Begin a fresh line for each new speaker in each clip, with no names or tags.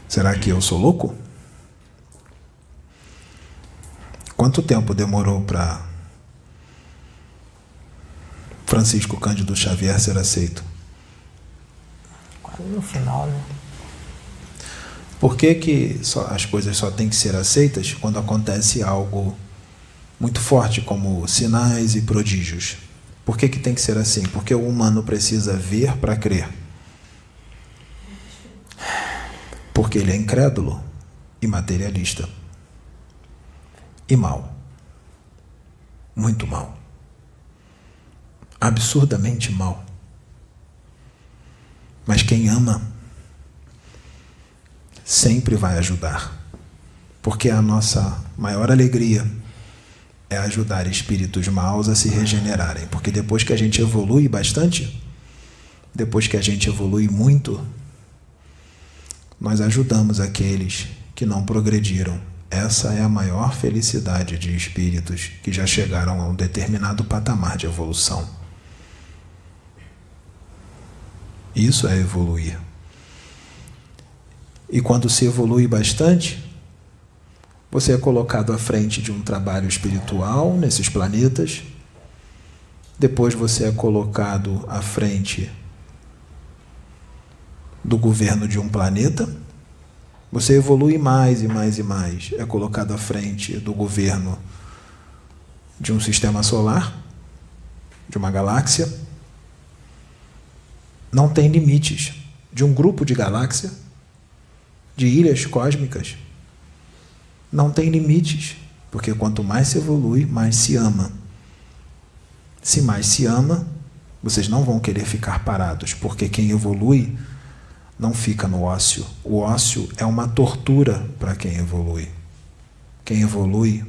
Será que eu sou louco? Quanto tempo demorou para Francisco Cândido Xavier ser aceito?
Quase no final, né?
Por que as coisas só têm que ser aceitas quando acontece algo muito forte, como sinais e prodígios? Por que tem que ser assim? Porque o humano precisa ver para crer. Porque ele é incrédulo e materialista. E mau. Muito mau. Absurdamente mau. Mas quem ama sempre vai ajudar. Porque a nossa maior alegria é ajudar espíritos maus a se regenerarem. Porque depois que a gente evolui bastante, depois que a gente evolui muito, nós ajudamos aqueles que não progrediram. Essa é a maior felicidade de espíritos que já chegaram a um determinado patamar de evolução. Isso é evoluir. E quando se evolui bastante, você é colocado à frente de um trabalho espiritual nesses planetas. Depois você é colocado à frente do governo de um planeta. Você evolui mais e mais e mais. É colocado à frente do governo de um sistema solar, de uma galáxia. Não tem limites. De um grupo de galáxia, de ilhas cósmicas. Não tem limites. Porque quanto mais se evolui, mais se ama. Se mais se ama, vocês não vão querer ficar parados. Porque quem evolui não fica no ócio. O ócio é uma tortura para quem evolui. Quem evolui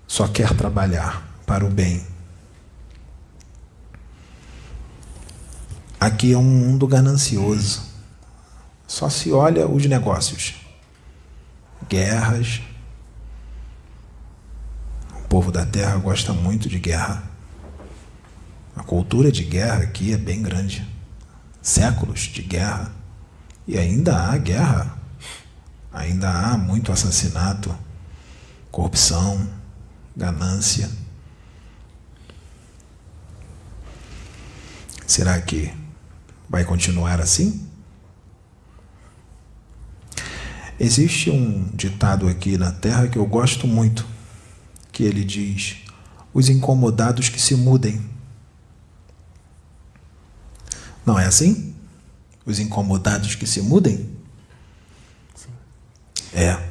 só quer trabalhar para o bem. Aqui é um mundo ganancioso. Só se olha os negócios. Guerras. O povo da Terra gosta muito de guerra. A cultura de guerra aqui é bem grande. Séculos de guerra. E ainda há guerra. Ainda há muito assassinato, corrupção, ganância. Será que vai continuar assim? Existe um ditado aqui na Terra que eu gosto muito, que ele diz: os incomodados que se mudem. Não é assim? Os incomodados que se mudem?
Sim.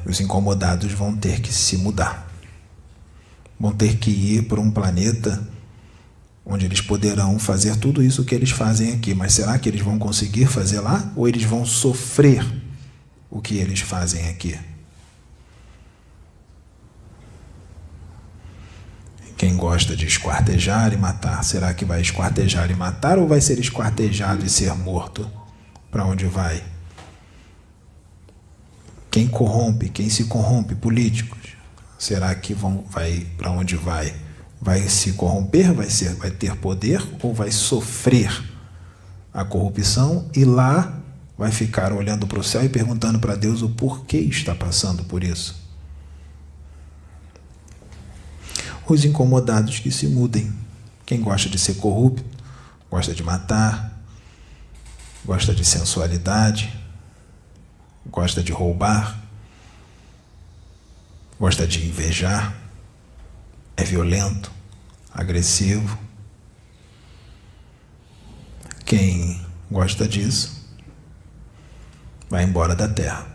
Os incomodados vão ter que se mudar. Vão ter que ir para um planeta onde eles poderão fazer tudo isso que eles fazem aqui. Mas será que eles vão conseguir fazer lá? Ou eles vão sofrer o que eles fazem aqui? Quem gosta de esquartejar e matar, será que vai esquartejar e matar ou vai ser esquartejado e ser morto? Para onde vai? Quem corrompe, quem se corrompe, políticos, será que vai para onde vai? Vai se corromper, vai ter poder ou vai sofrer a corrupção e lá vai ficar olhando para o céu e perguntando para Deus o porquê está passando por isso? Os incomodados que se mudem. Quem gosta de ser corrupto, gosta de matar, gosta de sensualidade, gosta de roubar, gosta de invejar, é violento, agressivo. Quem gosta disso vai embora da Terra.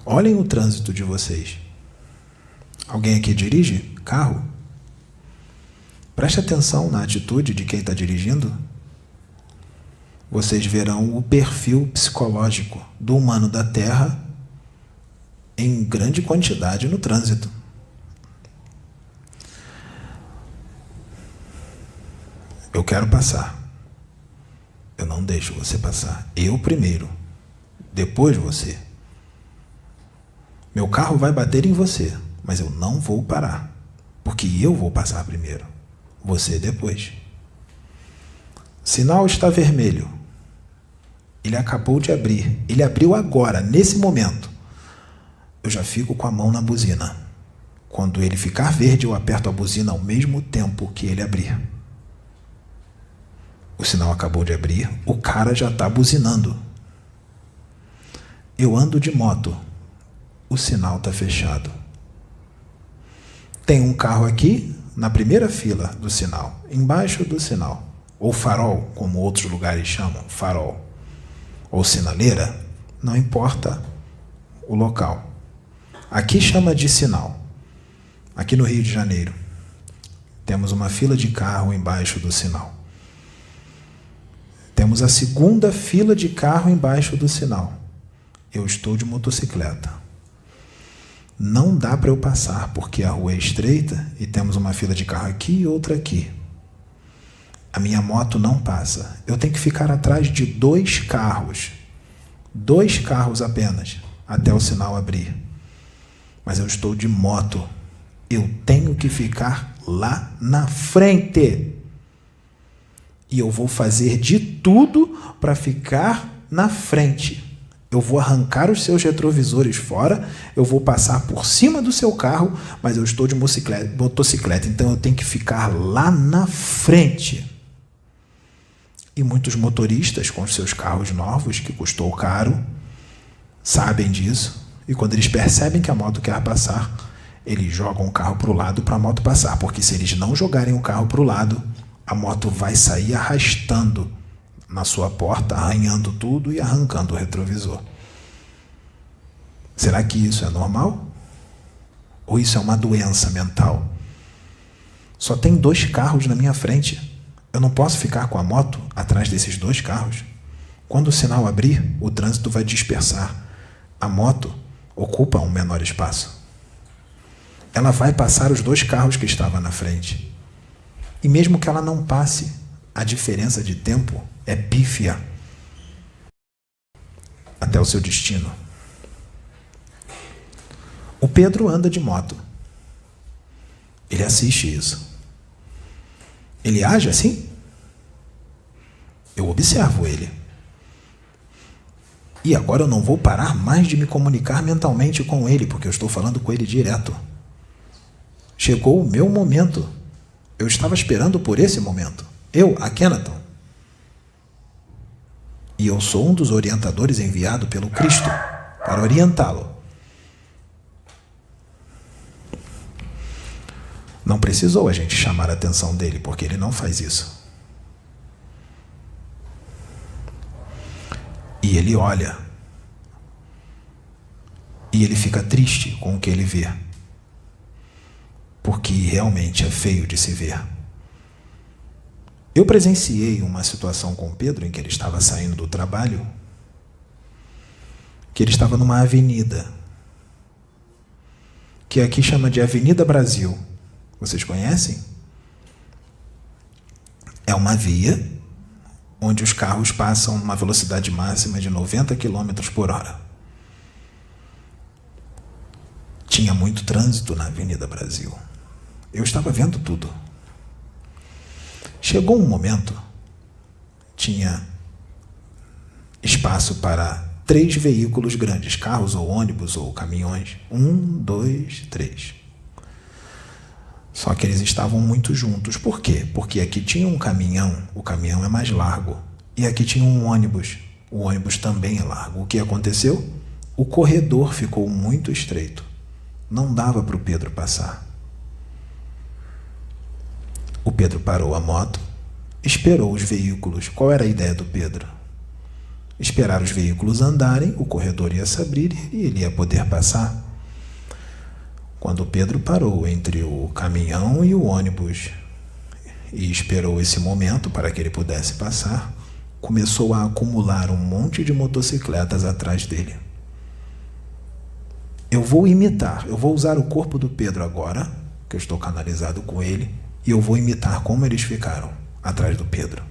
Olhem o trânsito de vocês. Alguém aqui dirige carro? Preste atenção na atitude de quem está dirigindo. Vocês verão o perfil psicológico do humano da Terra em grande quantidade no trânsito. Eu quero passar. Eu não deixo você passar. Eu primeiro. Depois você. Meu carro vai bater em você, mas eu não vou parar. Porque eu vou passar primeiro. Você depois. Sinal está vermelho. Ele acabou de abrir. Ele abriu agora, nesse momento. Eu já fico com a mão na buzina. Quando ele ficar verde, eu aperto a buzina ao mesmo tempo que ele abrir. O sinal acabou de abrir, o cara já está buzinando. Eu ando de moto, o sinal está fechado. Tem um carro aqui, na primeira fila do sinal, embaixo do sinal. Ou farol, como outros lugares chamam, farol. Ou sinaleira, não importa o local. Aqui chama de sinal. Aqui no Rio de Janeiro, temos uma fila de carro embaixo do sinal. Temos a segunda fila de carro embaixo do sinal. Eu estou de motocicleta. Não dá para eu passar, porque a rua é estreita e temos uma fila de carro aqui e outra aqui. A minha moto não passa. Eu tenho que ficar atrás de 2 carros. 2 carros apenas, até o sinal abrir. Mas eu estou de moto. Eu tenho que ficar lá na frente. E eu vou fazer de tudo para ficar na frente. Eu vou arrancar os seus retrovisores fora, eu vou passar por cima do seu carro, mas eu estou de motocicleta, então eu tenho que ficar lá na frente. E muitos motoristas com os seus carros novos, que custou caro, sabem disso. E quando eles percebem que a moto quer passar, eles jogam o carro para o lado para a moto passar, porque se eles não jogarem o carro para o lado, a moto vai sair arrastando na sua porta, arranhando tudo e arrancando o retrovisor. Será que isso é normal? Ou isso é uma doença mental? Só tem 2 carros na minha frente. Eu não posso ficar com a moto atrás desses 2 carros. Quando o sinal abrir, o trânsito vai dispersar. A moto ocupa um menor espaço. Ela vai passar os 2 carros que estavam na frente. E mesmo que ela não passe, a diferença de tempo é pífia até o seu destino. O Pedro anda de moto. Ele assiste isso. Ele age assim? Eu observo ele. E agora eu não vou parar mais de me comunicar mentalmente com ele, porque eu estou falando com ele direto. Chegou o meu momento. Eu estava esperando por esse momento. Eu, Akhenaton. E eu sou um dos orientadores enviado pelo Cristo para orientá-lo. Não precisou a gente chamar a atenção dele, porque ele não faz isso. E ele olha. E ele fica triste com o que ele vê. Porque realmente é feio de se ver. Eu presenciei uma situação com Pedro em que ele estava saindo do trabalho, que ele estava numa avenida, que aqui chama de Avenida Brasil. Vocês conhecem? É uma via onde os carros passam numa velocidade máxima de 90 km por hora. Tinha muito trânsito na Avenida Brasil. Eu estava vendo tudo. Chegou um momento, tinha espaço para 3 veículos grandes, carros ou ônibus ou caminhões. 1, 2, 3. Só que eles estavam muito juntos. Por quê? Porque aqui tinha um caminhão, o caminhão é mais largo. E aqui tinha um ônibus, o ônibus também é largo. O que aconteceu? O corredor ficou muito estreito. Não dava para o Pedro passar. O Pedro parou a moto, esperou os veículos. Qual era a ideia do Pedro? Esperar os veículos andarem, o corredor ia se abrir e ele ia poder passar. Quando o Pedro parou entre o caminhão e o ônibus e esperou esse momento para que ele pudesse passar, começou a acumular um monte de motocicletas atrás dele. Eu vou imitar, eu vou usar o corpo do Pedro agora, que eu estou canalizado com ele, e eu vou imitar como eles ficaram atrás do Pedro.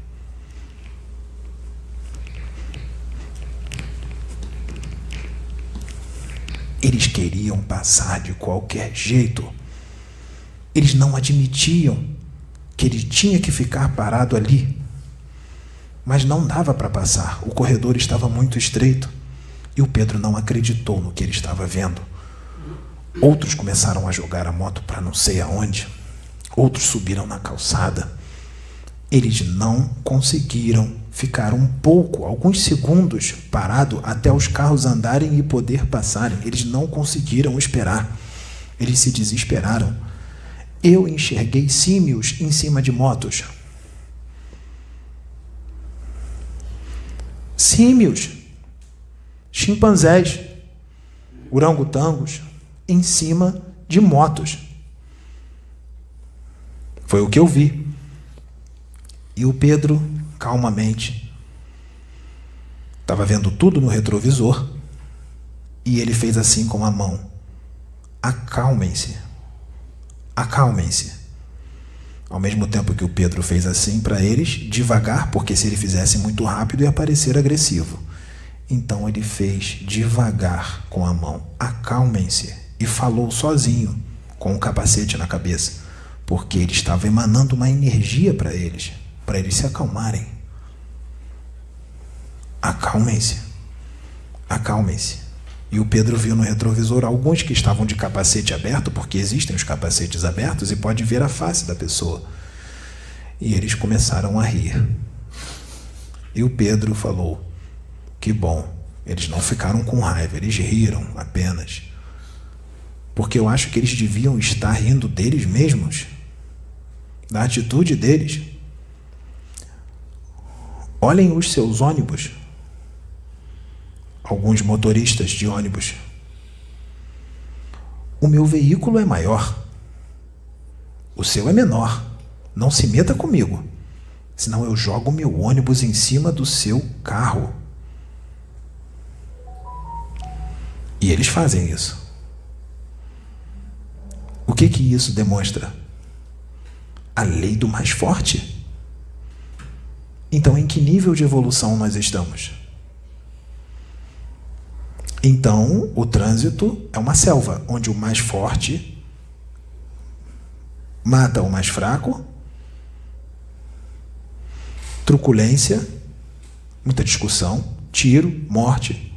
Eles queriam passar de qualquer jeito. Eles não admitiam que ele tinha que ficar parado ali. mas não dava para passar. O corredor estava muito estreito e o Pedro não acreditou no que ele estava vendo. Outros começaram a jogar a moto para não sei aonde. Outros subiram na calçada. Eles não conseguiram ficar um pouco, alguns segundos, parado até os carros andarem e poder passarem. Eles não conseguiram esperar. Eles se desesperaram. Eu enxerguei símios em cima de motos. Símios, chimpanzés, orangotangos em cima de motos. Foi o que eu vi. E o Pedro, calmamente, estava vendo tudo no retrovisor e ele fez assim com a mão: acalmem-se, acalmem-se. Ao mesmo tempo que o Pedro fez assim para eles, devagar, porque se ele fizesse muito rápido ia parecer agressivo. Então ele fez devagar com a mão: acalmem-se, e falou sozinho, com o capacete na cabeça, porque ele estava emanando uma energia para eles se acalmarem. Acalmem-se, acalmem-se. E o Pedro viu no retrovisor alguns que estavam de capacete aberto, porque existem os capacetes abertos e pode ver a face da pessoa. E eles começaram a rir. E o Pedro falou: que bom, eles não ficaram com raiva, eles riram apenas. Porque eu acho que eles deviam estar rindo deles mesmos, da atitude deles. Olhem os seus ônibus. Alguns motoristas de ônibus. O meu veículo é maior. O seu é menor. Não se meta comigo, senão eu jogo meu ônibus em cima do seu carro. E eles fazem isso. O que isso demonstra? A lei do mais forte. Então, em que nível de evolução nós estamos? Então, o trânsito é uma selva, onde o mais forte mata o mais fraco, truculência, muita discussão, tiro, morte,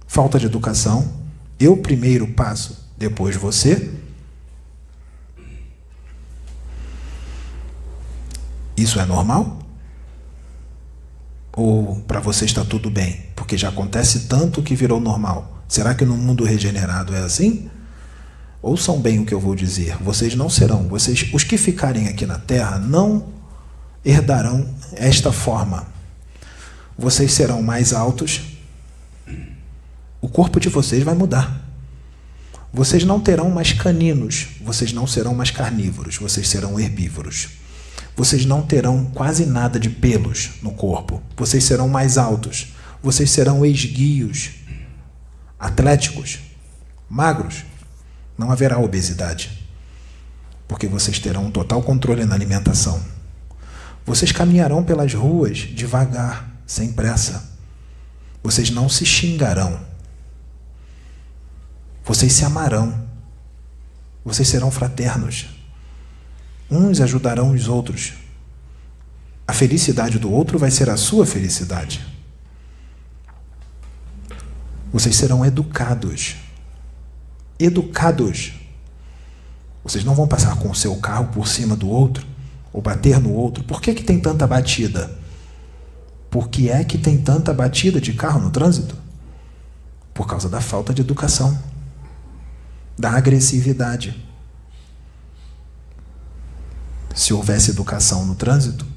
falta de educação. Eu primeiro passo, depois você. Isso é normal? Ou para você está tudo bem, porque já acontece tanto que virou normal? Será que no mundo regenerado é assim? Ouçam bem o que eu vou dizer. Vocês não serão, os que ficarem aqui na Terra não herdarão esta forma. Vocês serão mais altos, o corpo de vocês vai mudar. Vocês não terão mais caninos, vocês não serão mais carnívoros, vocês serão herbívoros. Vocês não terão quase nada de pelos no corpo. Vocês serão mais altos. Vocês serão esguios, atléticos, magros. Não haverá obesidade, porque vocês terão um total controle na alimentação. Vocês caminharão pelas ruas devagar, sem pressa. Vocês não se xingarão. Vocês se amarão. Vocês serão fraternos. Uns ajudarão os outros. A felicidade do outro vai ser a sua felicidade. Vocês serão educados. Educados. Vocês não vão passar com o seu carro por cima do outro ou bater no outro. Por que tem tanta batida? Por que é que tem tanta batida de carro no trânsito? Por causa da falta de educação, da agressividade. Se houvesse educação no trânsito,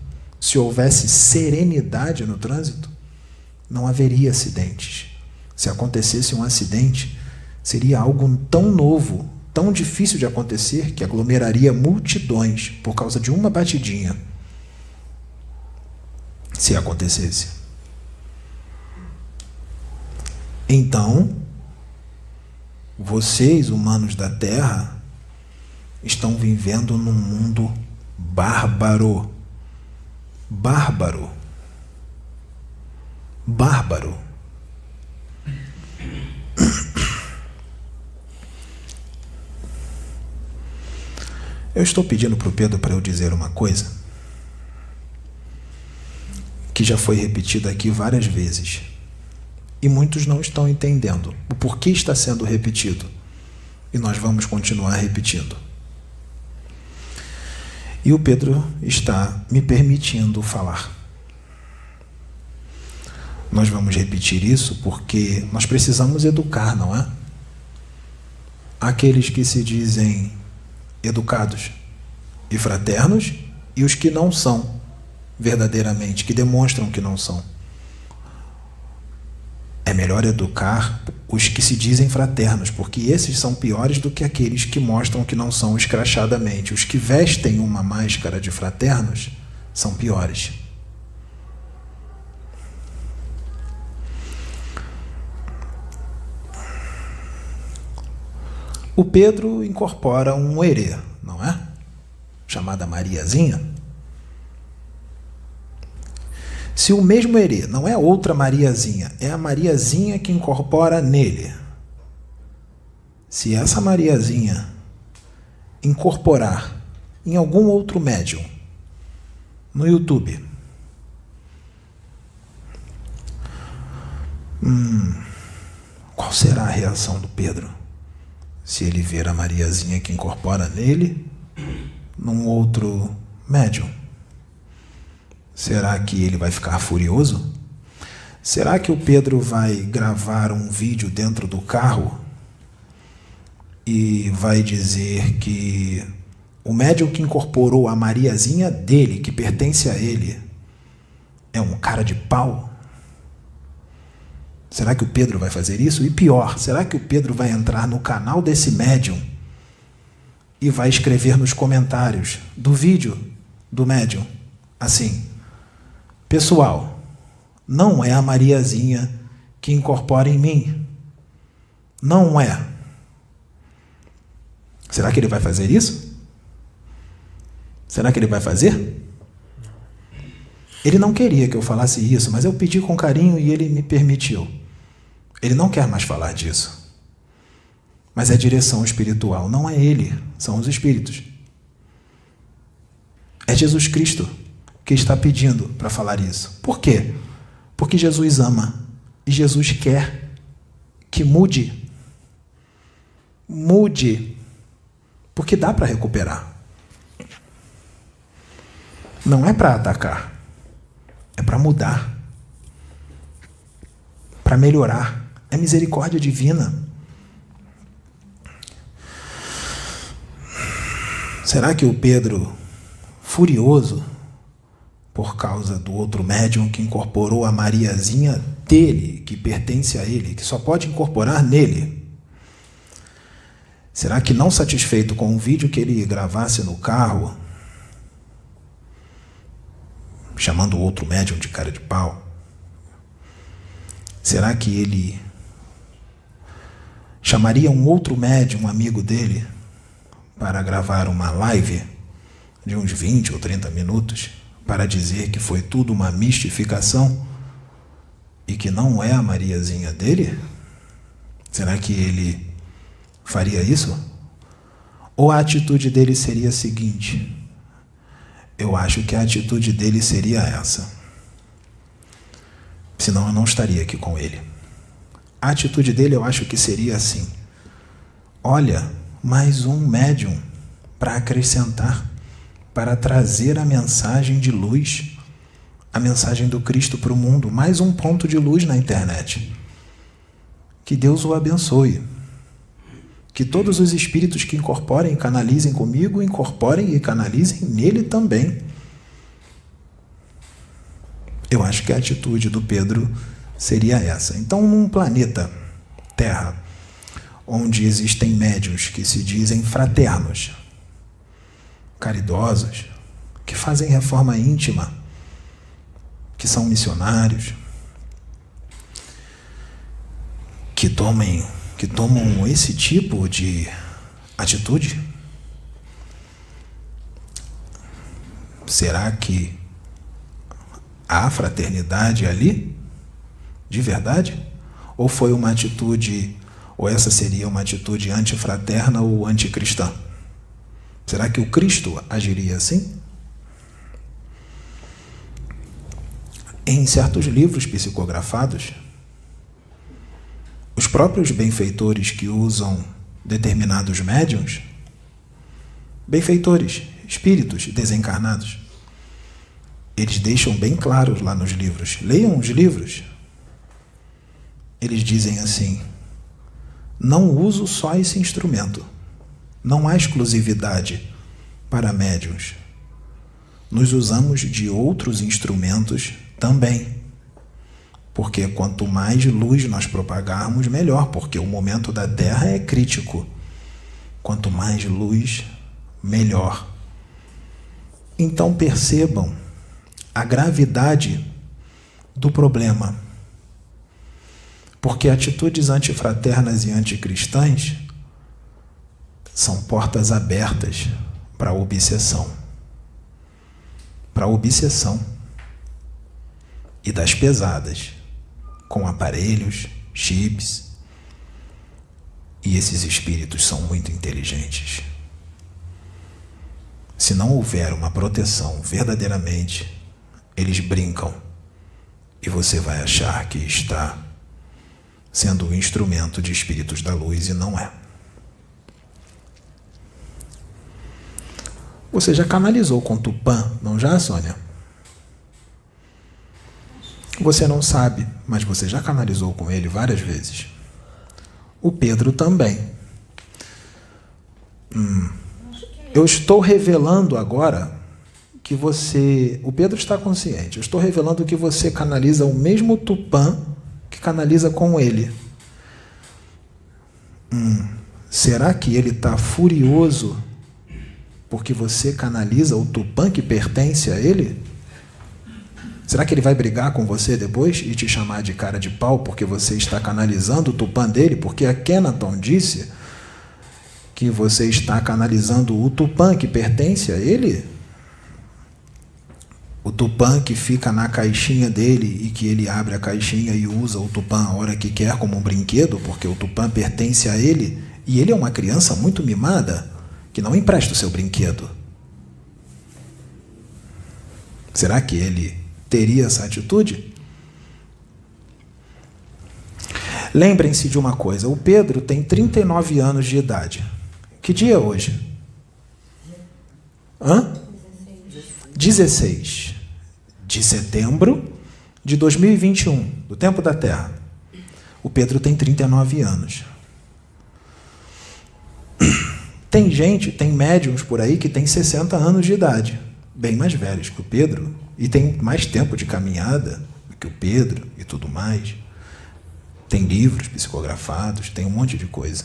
se houvesse serenidade no trânsito, não haveria acidentes. Se acontecesse um acidente, seria algo tão novo, tão difícil de acontecer, que aglomeraria multidões por causa de uma batidinha. Se acontecesse. Então, vocês, humanos da Terra, estão vivendo num mundo bárbaro. Bárbaro. Bárbaro. Eu estou pedindo para o Pedro para eu dizer uma coisa. que já foi repetida aqui várias vezes. E muitos não estão entendendo o porquê está sendo repetido. E nós vamos continuar repetindo. E o Pedro está me permitindo falar. Nós vamos repetir isso porque nós precisamos educar, não é? Aqueles que se dizem educados e fraternos e os que não são verdadeiramente, que demonstram que não são. É melhor educar os que se dizem fraternos, porque esses são piores do que aqueles que mostram que não são escrachadamente. Os que vestem uma máscara de fraternos são piores. O Pedro incorpora um herê, não é? Chamada Mariazinha. Se o mesmo herê não é outra Mariazinha, é a Mariazinha que incorpora nele. Se essa Mariazinha incorporar em algum outro médium, no YouTube, qual será a reação do Pedro? Se ele ver a Mariazinha que incorpora nele, num outro médium. Será que ele vai ficar furioso? Será que o Pedro vai gravar um vídeo dentro do carro e vai dizer que o médium que incorporou a Mariazinha dele, que pertence a ele, é um cara de pau? Será que o Pedro vai fazer isso? E pior, será que o Pedro vai entrar no canal desse médium e vai escrever nos comentários do vídeo do médium assim: pessoal, não é a Mariazinha que incorpora em mim. Não é. Será que ele vai fazer isso? Será que ele vai fazer? Ele não queria que eu falasse isso, mas eu pedi com carinho e ele me permitiu. Ele não quer mais falar disso. Mas é direção espiritual. Não é ele, são os espíritos. É Jesus Cristo que está pedindo para falar isso. Por quê? Porque Jesus ama e Jesus quer que mude. Mude. Porque dá para recuperar. Não é para atacar. É para mudar. Para melhorar. É misericórdia divina. Será que o Pedro, furioso por causa do outro médium que incorporou a Mariazinha dele, que pertence a ele, que só pode incorporar nele, será que não satisfeito com o vídeo que ele gravasse no carro, chamando o outro médium de cara de pau, será que ele chamaria um outro médium, um amigo dele, para gravar uma live de uns 20 ou 30 minutos para dizer que foi tudo uma mistificação e que não é a Mariazinha dele? Será que ele faria isso? Ou a atitude dele seria a seguinte? Eu acho que a atitude dele seria essa. Senão eu não estaria aqui com ele. A atitude dele eu acho que seria assim: olha, mais um médium para acrescentar, para trazer a mensagem de luz, a mensagem do Cristo para o mundo, mais um ponto de luz na internet. Que Deus o abençoe. Que todos os espíritos que incorporem e canalizem comigo, incorporem e canalizem nele também. Eu acho que a atitude do Pedro seria essa. Então, num planeta Terra, onde existem médiuns que se dizem fraternos, caridosos, que fazem reforma íntima, que são missionários, que tomam esse tipo de atitude, será que há fraternidade ali? De verdade? Ou foi uma atitude, ou essa seria uma atitude antifraterna ou anticristã? Será que o Cristo agiria assim? Em certos livros psicografados, os próprios benfeitores que usam determinados médiuns, benfeitores, espíritos desencarnados, eles deixam bem claros lá nos livros. Leiam os livros. Eles dizem assim: não uso só esse instrumento. Não há exclusividade para médiuns. Nos usamos de outros instrumentos também. Porque quanto mais luz nós propagarmos, melhor, porque o momento da Terra é crítico. Quanto mais luz, melhor. Então percebam a gravidade do problema. Porque atitudes antifraternas e anticristãs são portas abertas para a obsessão. Para a obsessão. E das pesadas, com aparelhos, chips. E esses espíritos são muito inteligentes. Se não houver uma proteção verdadeiramente, eles brincam e você vai achar que está sendo um instrumento de espíritos da luz e não é. Você já canalizou com Tupã, não já, Sônia? Você não sabe, mas você já canalizou com ele várias vezes. O Pedro também. Eu estou revelando agora que você... O Pedro está consciente. Eu estou revelando que você canaliza o mesmo Tupã que canaliza com ele. Será que ele está furioso porque você canaliza o Tupã que pertence a ele? Será que ele vai brigar com você depois e te chamar de cara de pau porque você está canalizando o Tupã dele? Porque a Kenaton disse que você está canalizando o Tupã que pertence a ele? O Tupã que fica na caixinha dele e que ele abre a caixinha e usa o Tupã a hora que quer como um brinquedo, porque o Tupã pertence a ele e ele é uma criança muito mimada que não empresta o seu brinquedo. Será que ele teria essa atitude? Lembrem-se de uma coisa, o Pedro tem 39 anos de idade. Que dia é hoje? 16 de setembro de 2021, do tempo da Terra. O Pedro tem 39 anos. Tem gente, tem médiums por aí que tem 60 anos de idade, bem mais velhos que o Pedro, e tem mais tempo de caminhada do que o Pedro e tudo mais. Tem livros psicografados, tem um monte de coisa.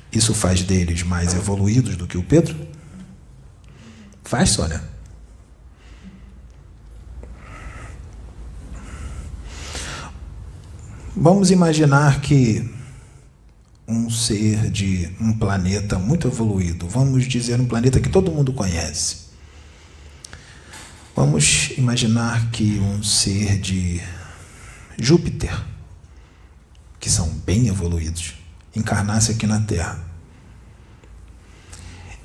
Isso faz deles mais evoluídos do que o Pedro? Faz, Sônia? Vamos imaginar que um ser de um planeta muito evoluído, vamos dizer um planeta que todo mundo conhece. Vamos imaginar que um ser de Júpiter, que são bem evoluídos, encarnasse aqui na Terra.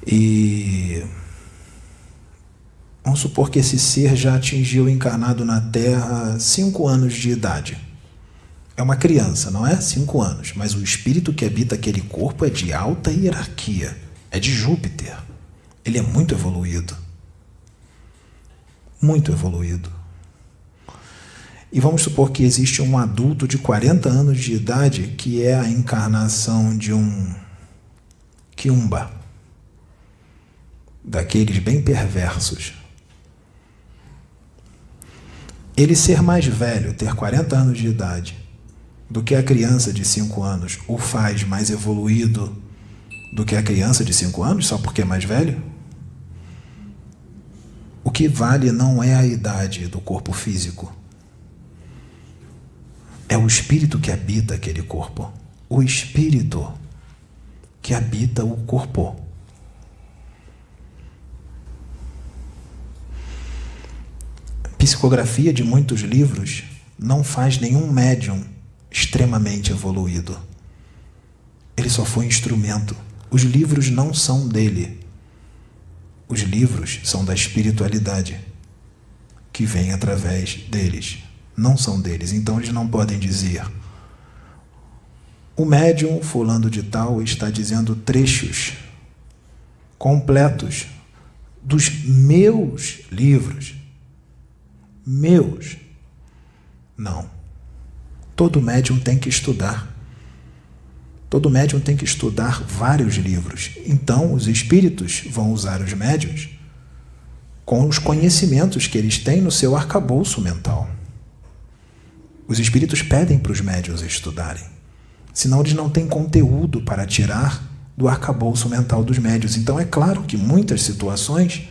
E vamos supor que esse ser já atingiu encarnado na Terra 5 anos de idade. É uma criança, não é? 5 anos. Mas o espírito que habita aquele corpo é de alta hierarquia. É de Júpiter. Ele é muito evoluído. Muito evoluído. E vamos supor que existe um adulto de 40 anos de idade que é a encarnação de um quiumba. Daqueles bem perversos. Ele ser mais velho, ter 40 anos de idade, do que a criança de 5 anos, o faz mais evoluído do que a criança de 5 anos, só porque é mais velho? O que vale não é a idade do corpo físico. É o espírito que habita aquele corpo. O espírito que habita o corpo. Psicografia de muitos livros não faz nenhum médium extremamente evoluído. Ele só foi instrumento. Os livros não são dele. Os livros são da espiritualidade, que vem através deles. Não são deles. Então eles não podem dizer: o médium fulano de tal está dizendo trechos completos dos meus livros. Meus. Não. Todo médium tem que estudar. Todo médium tem que estudar vários livros. Então, os espíritos vão usar os médiuns com os conhecimentos que eles têm no seu arcabouço mental. Os espíritos pedem para os médiuns estudarem. Senão eles não têm conteúdo para tirar do arcabouço mental dos médiuns. Então é claro que muitas situações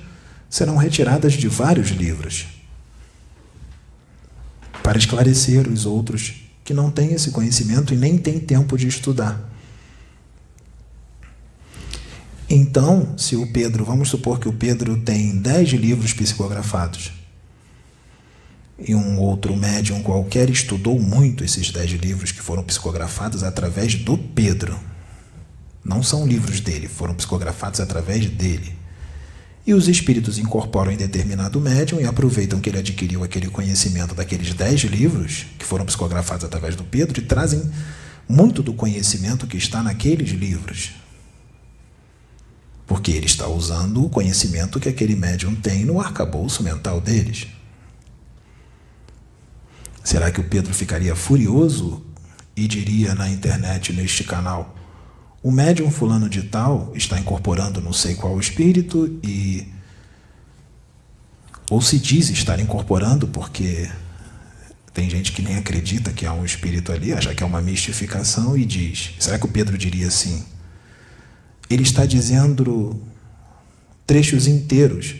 serão retiradas de vários livros para esclarecer os outros que não têm esse conhecimento e nem têm tempo de estudar. Então, se o Pedro, vamos supor que o Pedro tem 10 livros psicografados e um outro médium qualquer estudou muito esses 10 livros que foram psicografados através do Pedro. Não são livros dele, foram psicografados através dele. E os espíritos incorporam em determinado médium e aproveitam que ele adquiriu aquele conhecimento daqueles 10 livros que foram psicografados através do Pedro e trazem muito do conhecimento que está naqueles livros. Porque ele está usando o conhecimento que aquele médium tem no arcabouço mental deles. Será que o Pedro ficaria furioso e diria na internet, neste canal: o médium fulano de tal está incorporando não sei qual espírito e... Ou se diz estar incorporando, porque tem gente que nem acredita que há um espírito ali, acha que é uma mistificação e diz... Será que o Pedro diria assim? Ele está dizendo trechos inteiros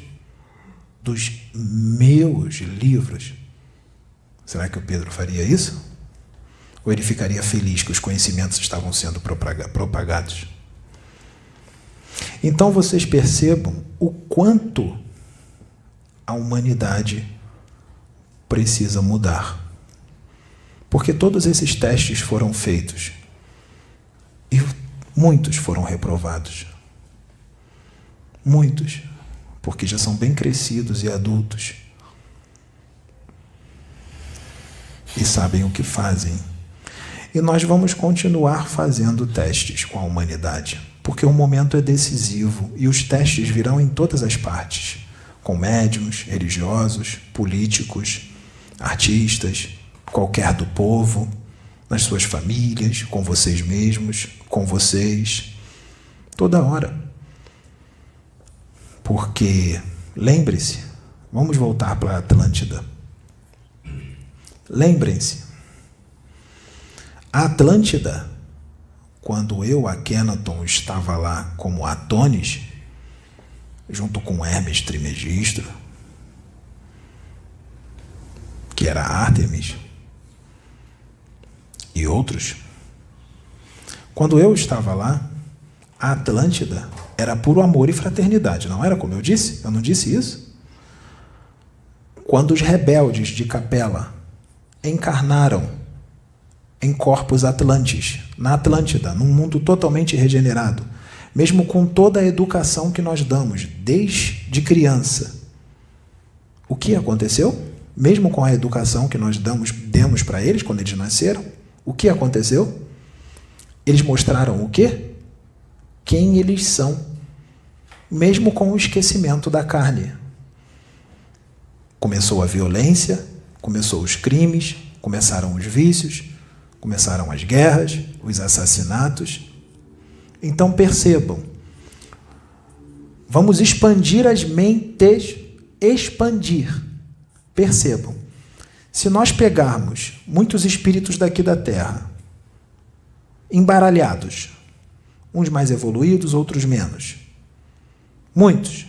dos meus livros. Será que o Pedro faria isso? Ou ele ficaria feliz que os conhecimentos estavam sendo propagados? Então vocês percebam o quanto a humanidade precisa mudar. Porque todos esses testes foram feitos e muitos foram reprovados. Muitos, porque já são bem crescidos e adultos e sabem o que fazem. E nós vamos continuar fazendo testes com a humanidade, porque o momento é decisivo e os testes virão em todas as partes, com médiuns, religiosos, políticos, artistas, qualquer do povo, nas suas famílias, com vocês mesmos, com vocês, toda hora. Porque, lembre-se, vamos voltar para a Atlântida. Lembrem-se, a Atlântida, quando eu, Akhenaton, estava lá como Atonis, junto com Hermes Trismegisto, que era Ártemis, e outros, quando eu estava lá, a Atlântida era puro amor e fraternidade, não era como eu disse? Eu não disse isso? Quando os rebeldes de Capela encarnaram em corpos atlantes, na Atlântida, num mundo totalmente regenerado, mesmo com toda a educação que nós damos desde criança, o que aconteceu? Mesmo com a educação que nós demos para eles quando eles nasceram, o que aconteceu? Eles mostraram o quê? Quem eles são, mesmo com o esquecimento da carne. Começou a violência, começou os crimes, começaram os vícios, começaram as guerras, os assassinatos. Então percebam, vamos expandir as mentes, expandir. Percebam, se nós pegarmos muitos espíritos daqui da Terra, embaralhados, uns mais evoluídos, outros menos, muitos,